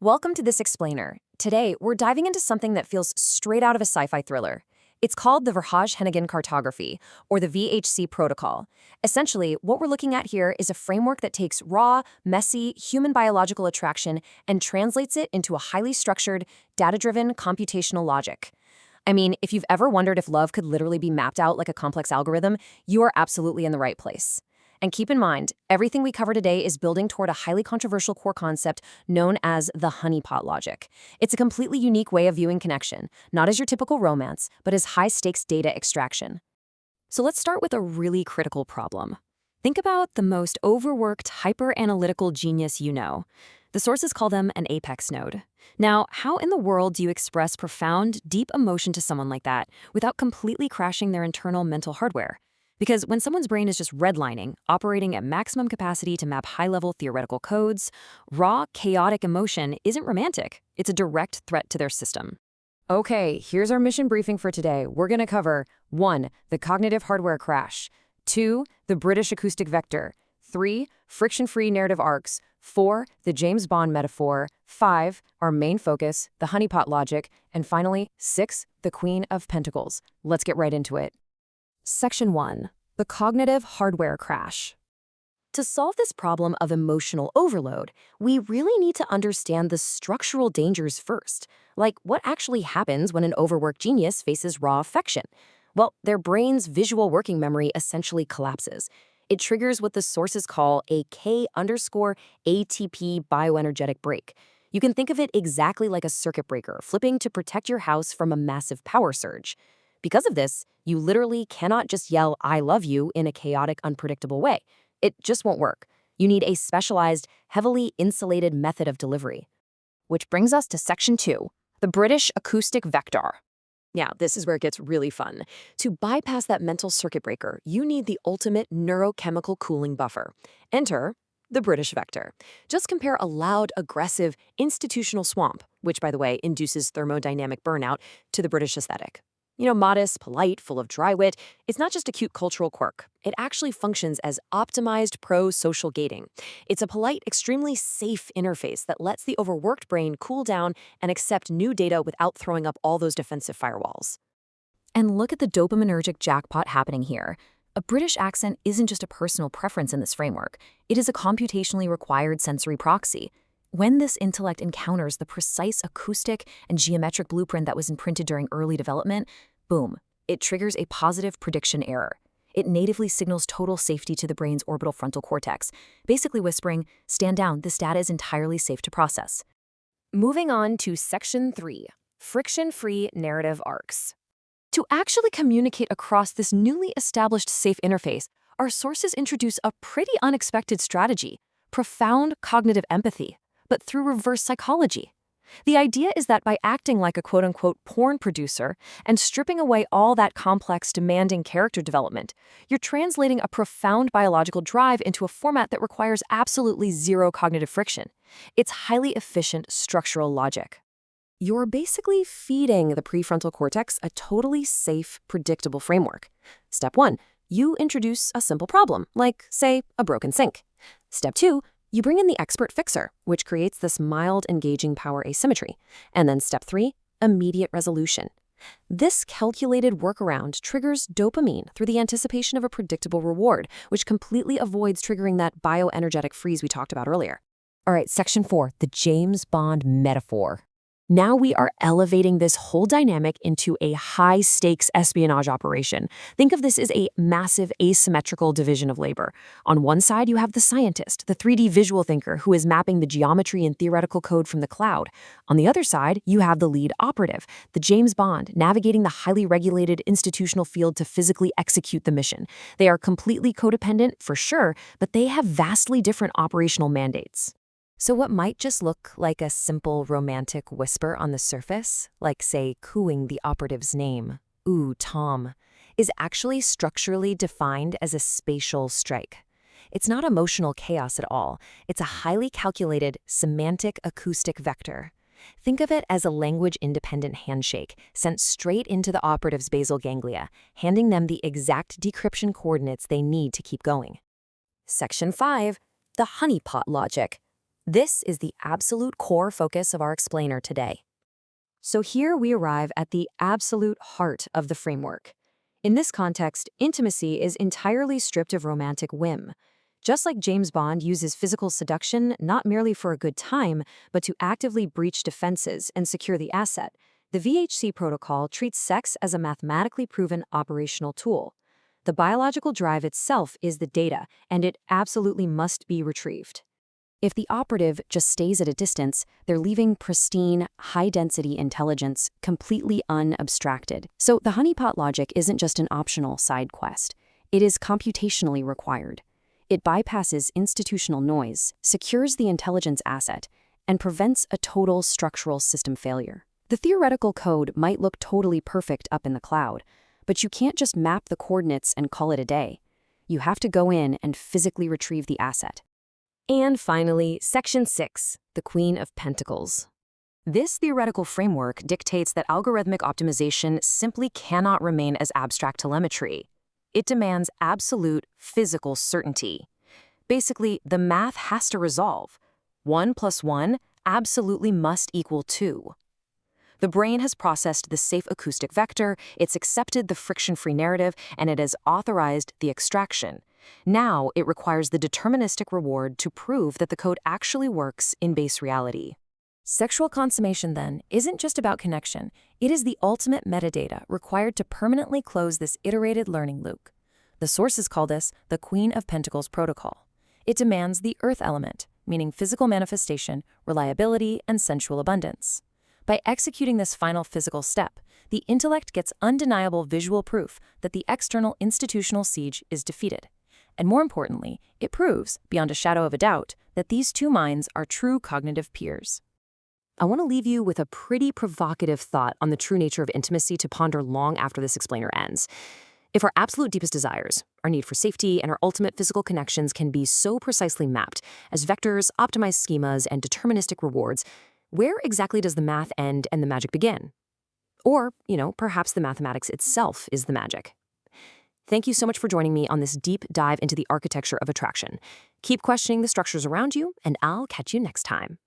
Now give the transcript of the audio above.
Welcome to This Explainer. Today, we're diving into something that feels straight out of a sci-fi thriller. It's called the Verhaeghe-Hennegan Cartography, or the VHC protocol. Essentially, what we're looking at here is a framework that takes raw, messy, human biological attraction and translates it into a highly structured, data-driven computational logic. I mean, if you've ever wondered if love could literally be mapped out like a complex algorithm, you are absolutely in the right place. And keep in mind, everything we cover today is building toward a highly controversial core concept known as the honeypot logic. It's a completely unique way of viewing connection, not as your typical romance, but as high-stakes data extraction. So let's start with a really critical problem. Think about the most overworked, hyper-analytical genius you know. The sources call them an apex node. Now, how in the world do you express profound, deep emotion to someone like that without completely crashing their internal mental hardware? Because when someone's brain is just redlining, operating at maximum capacity to map high-level theoretical codes, raw, chaotic emotion isn't romantic. It's a direct threat to their system. Okay, here's our mission briefing for today. We're going to cover 1. The cognitive hardware crash, 2. The British acoustic vector, 3. Friction-free narrative arcs, 4. The James Bond metaphor, 5. Our main focus, the honeypot logic, and finally, 6. The Queen of Pentacles. Let's get right into it. Section 1. The cognitive hardware crash. To solve this problem of emotional overload, we really need to understand the structural dangers first, like what actually happens when an overworked genius faces raw affection. Well, their brain's visual working memory essentially collapses. It triggers what the sources call a K_ATP bioenergetic break. You can think of it exactly like a circuit breaker flipping to protect your house from a massive power surge. Because of this, you literally cannot just yell, "I love you," in a chaotic, unpredictable way. It just won't work. You need a specialized, heavily insulated method of delivery. Which brings us to Section 2, the British acoustic vector. Yeah, this is where it gets really fun. To bypass that mental circuit breaker, you need the ultimate neurochemical cooling buffer. Enter the British vector. Just compare a loud, aggressive, institutional swamp, which, by the way, induces thermodynamic burnout, to the British aesthetic. Modest, polite, full of dry wit, it's not just a cute cultural quirk. It actually functions as optimized pro-social gating. It's a polite, extremely safe interface that lets the overworked brain cool down and accept new data without throwing up all those defensive firewalls. And look at the dopaminergic jackpot happening here. A British accent isn't just a personal preference in this framework. It is a computationally required sensory proxy. When this intellect encounters the precise acoustic and geometric blueprint that was imprinted during early development, boom, it triggers a positive prediction error. It natively signals total safety to the brain's orbital frontal cortex, basically whispering, "Stand down, this data is entirely safe to process." Moving on to Section 3, friction-free narrative arcs. To actually communicate across this newly established safe interface, our sources introduce a pretty unexpected strategy: profound cognitive empathy, but through reverse psychology. The idea is that by acting like a quote-unquote porn producer and stripping away all that complex, demanding character development, you're translating a profound biological drive into a format that requires absolutely zero cognitive friction. It's highly efficient structural logic. You're basically feeding the prefrontal cortex a totally safe, predictable framework. Step 1, you introduce a simple problem, like, say, a broken sink. Step 2, you bring in the expert fixer, which creates this mild, engaging power asymmetry. And then Step 3, immediate resolution. This calculated workaround triggers dopamine through the anticipation of a predictable reward, which completely avoids triggering that bioenergetic freeze we talked about earlier. All right, Section 4, the James Bond metaphor. Now we are elevating this whole dynamic into a high-stakes espionage operation. Think of this as a massive asymmetrical division of labor. On one side, you have the scientist, the 3D visual thinker who is mapping the geometry and theoretical code from the cloud. On the other side, you have the lead operative, the James Bond, navigating the highly regulated institutional field to physically execute the mission. They are completely codependent, for sure, but they have vastly different operational mandates. So what might just look like a simple romantic whisper on the surface, like, say, cooing the operative's name, "Ooh, Tom," is actually structurally defined as a spatial strike. It's not emotional chaos at all. It's a highly calculated semantic acoustic vector. Think of it as a language-independent handshake sent straight into the operative's basal ganglia, handing them the exact decryption coordinates they need to keep going. Section 5, the honeypot logic. This is the absolute core focus of our explainer today. So here we arrive at the absolute heart of the framework. In this context, intimacy is entirely stripped of romantic whim. Just like James Bond uses physical seduction not merely for a good time, but to actively breach defenses and secure the asset, the VHC protocol treats sex as a mathematically proven operational tool. The biological drive itself is the data, and it absolutely must be retrieved. If the operative just stays at a distance, they're leaving pristine, high-density intelligence completely unabstracted. So the honeypot logic isn't just an optional side quest. It is computationally required. It bypasses institutional noise, secures the intelligence asset, and prevents a total structural system failure. The theoretical code might look totally perfect up in the cloud, but you can't just map the coordinates and call it a day. You have to go in and physically retrieve the asset. And finally, Section 6, the Queen of Pentacles. This theoretical framework dictates that algorithmic optimization simply cannot remain as abstract telemetry. It demands absolute physical certainty. Basically, the math has to resolve. 1 + 1 absolutely must equal 2. The brain has processed the safe acoustic vector, it's accepted the friction-free narrative, and it has authorized the extraction. Now, it requires the deterministic reward to prove that the code actually works in base reality. Sexual consummation, then, isn't just about connection. It is the ultimate metadata required to permanently close this iterated learning loop. The sources call this the Queen of Pentacles protocol. It demands the earth element, meaning physical manifestation, reliability, and sensual abundance. By executing this final physical step, the intellect gets undeniable visual proof that the external institutional siege is defeated. And more importantly, it proves, beyond a shadow of a doubt, that these two minds are true cognitive peers. I want to leave you with a pretty provocative thought on the true nature of intimacy to ponder long after this explainer ends. If our absolute deepest desires, our need for safety, and our ultimate physical connections can be so precisely mapped as vectors, optimized schemas, and deterministic rewards, where exactly does the math end and the magic begin? Or, perhaps the mathematics itself is the magic. Thank you so much for joining me on this deep dive into the architecture of attraction. Keep questioning the structures around you, and I'll catch you next time.